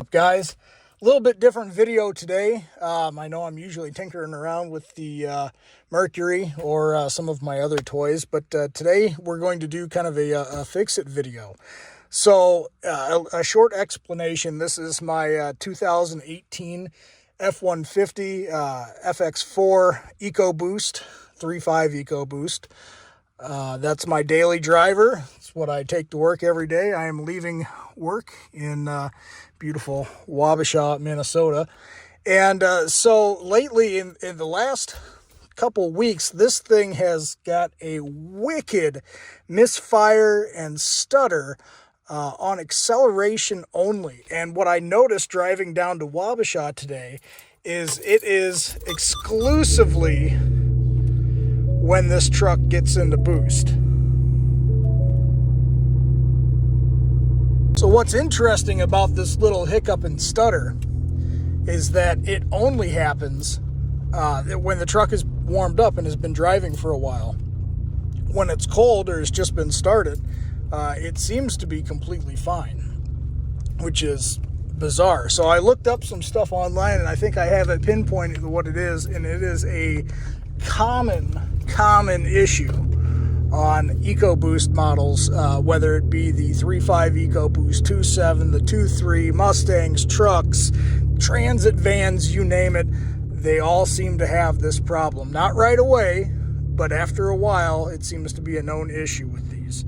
up, guys? A little bit different video today. I know I'm usually tinkering around with the Mercury or some of my other toys, but today we're going to do kind of a fix-it video. So a short explanation. This is my 2018 F150 FX4 EcoBoost, 3.5 EcoBoost. That's my daily driver. It's what I take to work every day. I am leaving work in beautiful Wabasha, Minnesota. And so lately, in the last couple weeks, this thing has got a wicked misfire and stutter on acceleration only. And what I noticed driving down to Wabasha today is it is exclusively when this truck gets into boost. So what's interesting about this little hiccup and stutter is that it only happens when the truck is warmed up and has been driving for a while. When it's cold or has just been started, it seems to be completely fine, which is bizarre. So I looked up some stuff online, and I think I have it pinpointed to what it is, and it is a common issue on EcoBoost models, whether it be the 3.5 EcoBoost, 2.7, the 2.3, Mustangs, trucks, transit vans, you name it. They all seem to have this problem. Not right away, but after a while, it seems to be a known issue with these.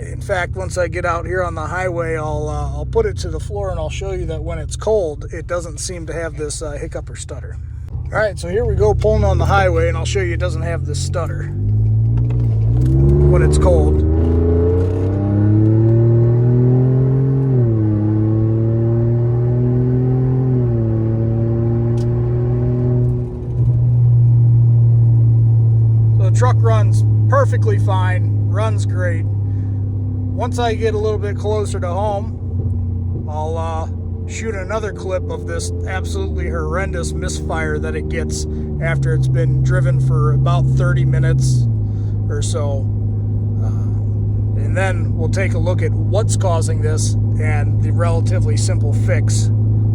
In fact, once I get out here on the highway, I'll put it to the floor and I'll show you that when it's cold, it doesn't seem to have this hiccup or stutter. All right, so here we go pulling on the highway, and I'll show you it doesn't have this stutter when it's cold. So the truck runs perfectly fine, runs great. Once I get a little bit closer to home, I'll shoot another clip of this absolutely horrendous misfire that it gets after it's been driven for about 30 minutes or so. And then we'll take a look at what's causing this and the relatively simple fix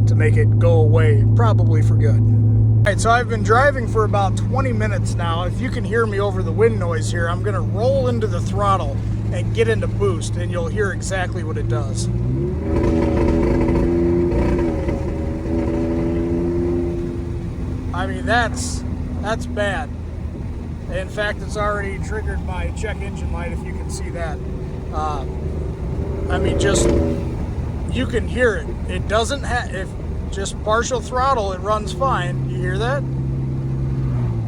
to make it go away, probably for good. All right, so I've been driving for about 20 minutes now. If you can hear me over the wind noise here, I'm gonna roll into the throttle and get into boost, and you'll hear exactly what it does. I mean, that's bad. In fact, it's already triggered my check engine light, if you can see that. I mean, just, you can hear it. It doesn't have, if just partial throttle, it runs fine. You hear that?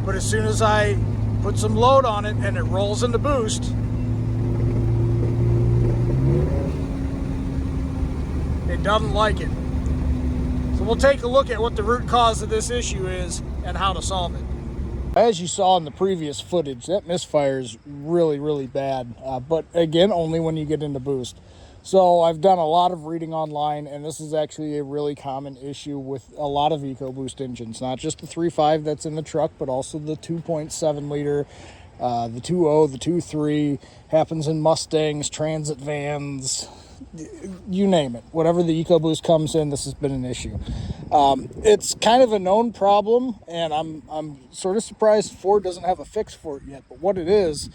But as soon as I put some load on it and it rolls into boost, it doesn't like it. So we'll take a look at what the root cause of this issue is and how to solve it. As you saw in the previous footage, that misfire is really bad, but again, only when you get into boost. So I've done a lot of reading online, and this is actually a really common issue with a lot of EcoBoost engines, not just the 3.5 that's in the truck, but also the 2.7 liter, the 2.0, the 2.3, happens in Mustangs, transit vans, you name it. Whatever the EcoBoost comes in, this has been an issue. It's kind of a known problem, and I'm sort of surprised Ford doesn't have a fix for it yet. But what it is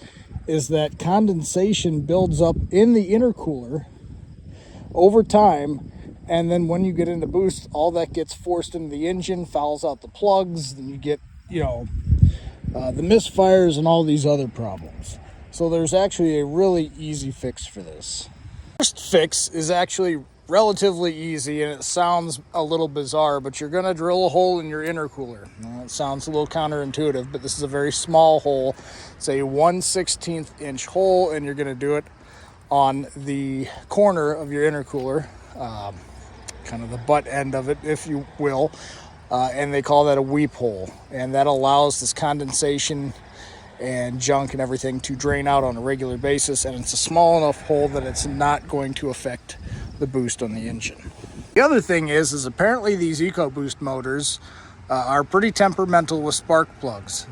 that condensation builds up in the intercooler over time, and then when you get into boost, all that gets forced into the engine, fouls out the plugs, then you get, the misfires and all these other problems. So there's actually a really easy fix for this. First fix is actually relatively easy, and it sounds a little bizarre, but you're going to drill a hole in your intercooler. It sounds a little counterintuitive, but this is a very small hole. It's a 1/16 inch hole, and you're going to do it on the corner of your intercooler, kind of the butt end of it, if you will, and they call that a weep hole, and that allows this condensation and junk and everything to drain out on a regular basis, and it's a small enough hole that it's not going to affect the boost on the engine. The other thing is apparently these EcoBoost motors are pretty temperamental with spark plugs.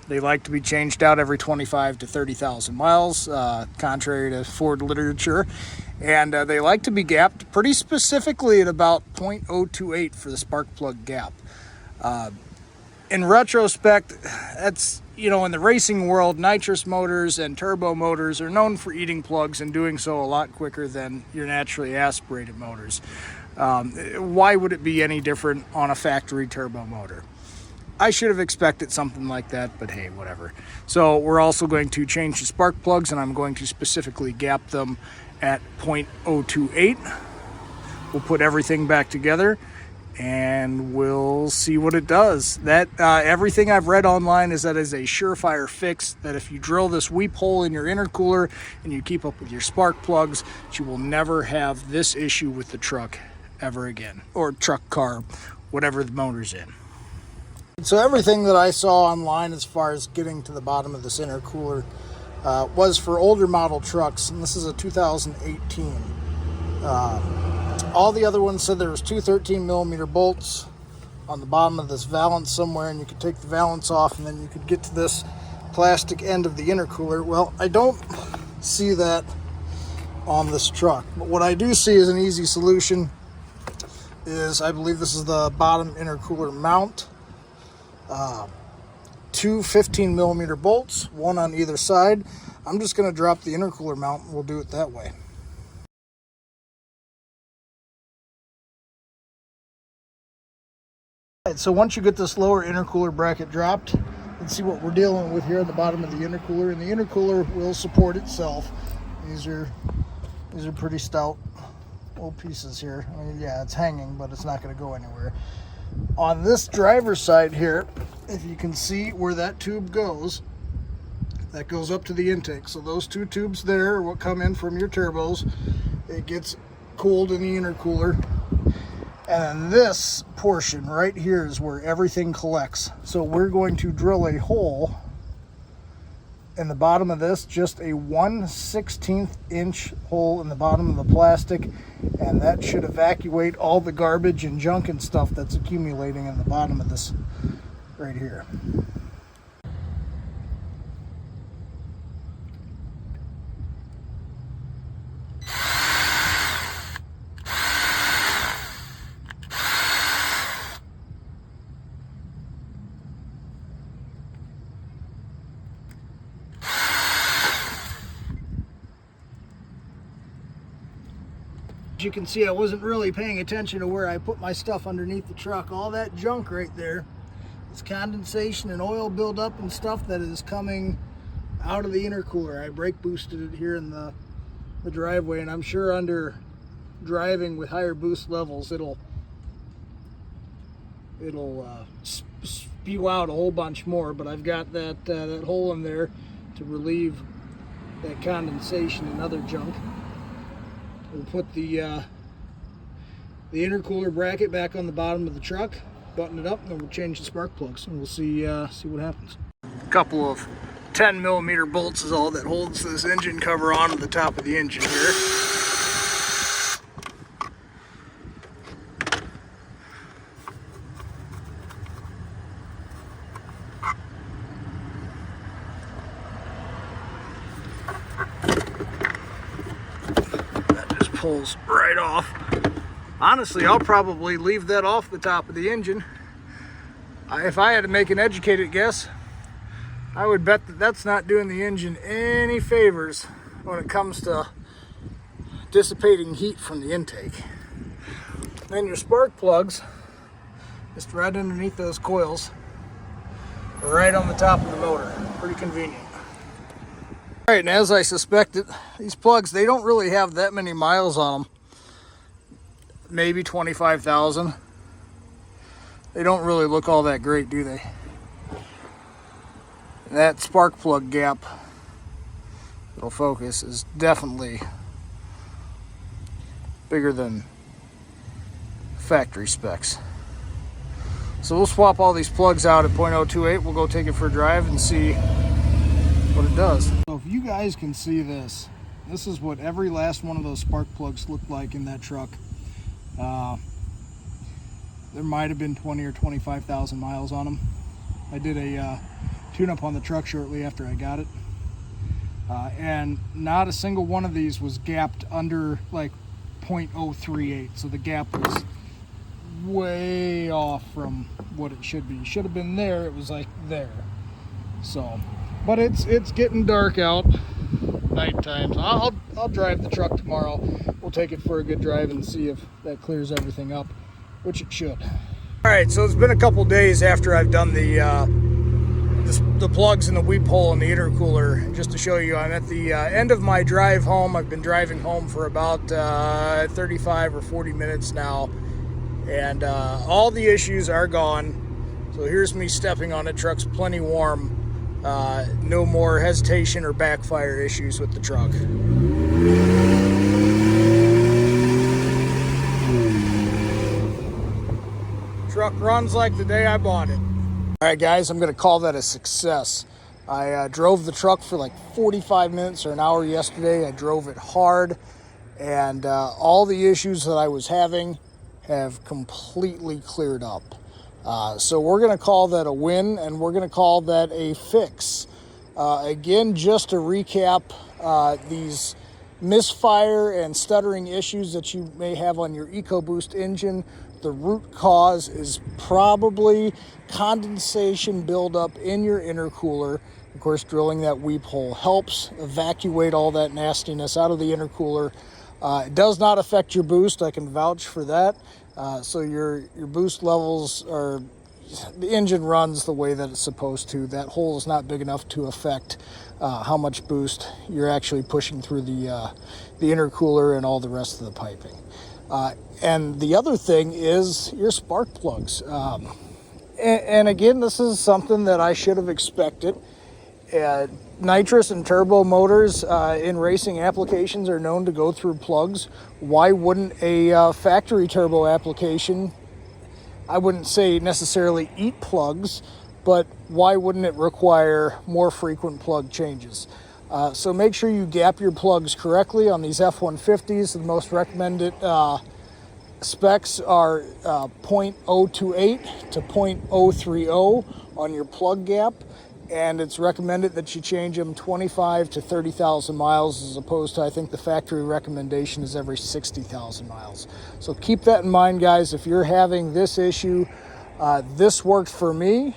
They like to be changed out every 25 to 30,000 miles, contrary to Ford literature. And they like to be gapped pretty specifically at about 0.028 for the spark plug gap. In retrospect, that's, you know, in the racing world, nitrous motors and turbo motors are known for eating plugs and doing so a lot quicker than your naturally aspirated motors. Why would it be any different on a factory turbo motor? I should have expected something like that, but hey, whatever. So we're also going to change the spark plugs, and I'm going to specifically gap them at 0.028. We'll put everything back together and we'll see what it does. That everything I've read online is that is a surefire fix, that if you drill this weep hole in your intercooler and you keep up with your spark plugs, you will never have this issue with the truck ever again, or truck, car, whatever the motor's in. So everything that I saw online as far as getting to the bottom of this intercooler was for older model trucks, and this is a 2018. All the other ones said there was two 13mm bolts on the bottom of this valance somewhere, and you could take the valance off and then you could get to this plastic end of the intercooler. Well, I don't see that on this truck, but what I do see is an easy solution is, I believe this is the bottom intercooler mount. Two 15mm bolts, one on either side. I'm just going to drop the intercooler mount and we'll do it that way. Alright, so once you get this lower intercooler bracket dropped, let's see what we're dealing with here at the bottom of the intercooler. And the intercooler will support itself. These are pretty stout old pieces here. I mean, yeah, it's hanging, but it's not going to go anywhere. On this driver's side here, if you can see where that tube goes, that goes up to the intake. So those two tubes there are what come in from your turbos. It gets cooled in the intercooler. And then this portion right here is where everything collects. So we're going to drill a hole in the bottom of this, just a 1/16 inch hole in the bottom of the plastic, and that should evacuate all the garbage and junk and stuff that's accumulating in the bottom of this right here. As you can see, I wasn't really paying attention to where I put my stuff underneath the truck. All that junk right there is condensation and oil buildup and stuff that is coming out of the intercooler. I brake boosted it here in the driveway, and I'm sure under driving with higher boost levels it'll spew out a whole bunch more, but I've got that hole in there to relieve that condensation and other junk. We'll put the intercooler bracket back on the bottom of the truck, button it up, and then we'll change the spark plugs, and we'll see what happens. A couple of 10mm bolts is all that holds this engine cover onto the top of the engine here. Pulls right off. Honestly, I'll probably leave that off the top of the engine. If I had to make an educated guess, I would bet that that's not doing the engine any favors when it comes to dissipating heat from the intake. Then your spark plugs, just right underneath those coils, right on the top of the motor. Pretty convenient. All right, and as I suspected, these plugs, they don't really have that many miles on them. Maybe 25,000. They don't really look all that great, do they? And that spark plug gap, it'll focus, is definitely bigger than factory specs. So we'll swap all these plugs out at 0.028. We'll go take it for a drive and see what it does. So if you guys can see this, this is what every last one of those spark plugs looked like in that truck. There might have been 20 or 25,000 miles on them. I did a tune-up on the truck shortly after I got it. and not a single one of these was gapped under like 0.038. So the gap was way off from what it should be. It should have been there. It was like there. So, but it's getting dark out. Night times. I'll drive the truck tomorrow. We'll take it for a good drive and see if that clears everything up, which it should. All right, so it's been a couple days after I've done the plugs in the weep hole and the intercooler. Just to show you, I'm at the end of my drive home. I've been driving home for about 35 or 40 minutes now, and all the issues are gone. So here's me stepping on it. Truck's plenty warm. No more hesitation or backfire issues with the truck. Truck runs like the day I bought it. All right, guys, I'm going to call that a success. I drove the truck for like 45 minutes or an hour yesterday. I drove it hard, and all the issues that I was having have completely cleared up. So we're going to call that a win, and we're going to call that a fix. Again, just to recap, these misfire and stuttering issues that you may have on your EcoBoost engine, the root cause is probably condensation buildup in your intercooler. Of course, drilling that weep hole helps evacuate all that nastiness out of the intercooler. It does not affect your boost. I can vouch for that. So your boost levels are, the engine runs the way that it's supposed to. That hole is not big enough to affect how much boost you're actually pushing through the intercooler and all the rest of the piping. And the other thing is your spark plugs. And again, this is something that I should have expected. Nitrous and turbo motors in racing applications are known to go through plugs. Why wouldn't a factory turbo application, I wouldn't say necessarily eat plugs, but why wouldn't it require more frequent plug changes? So make sure you gap your plugs correctly on these F150s. The most recommended specs are 0.028 to 0.030 on your plug gap. And it's recommended that you change them 25 to 30,000 miles as opposed to, I think the factory recommendation is every 60,000 miles. So keep that in mind, guys. If you're having this issue, this worked for me.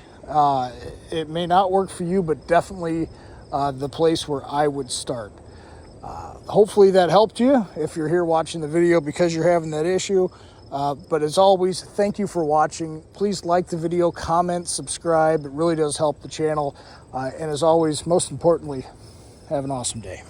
It may not work for you, but definitely the place where I would start. Hopefully that helped you if you're here watching the video because you're having that issue. But as always, thank you for watching. Please like the video, comment, subscribe. It really does help the channel. And as always, most importantly, have an awesome day.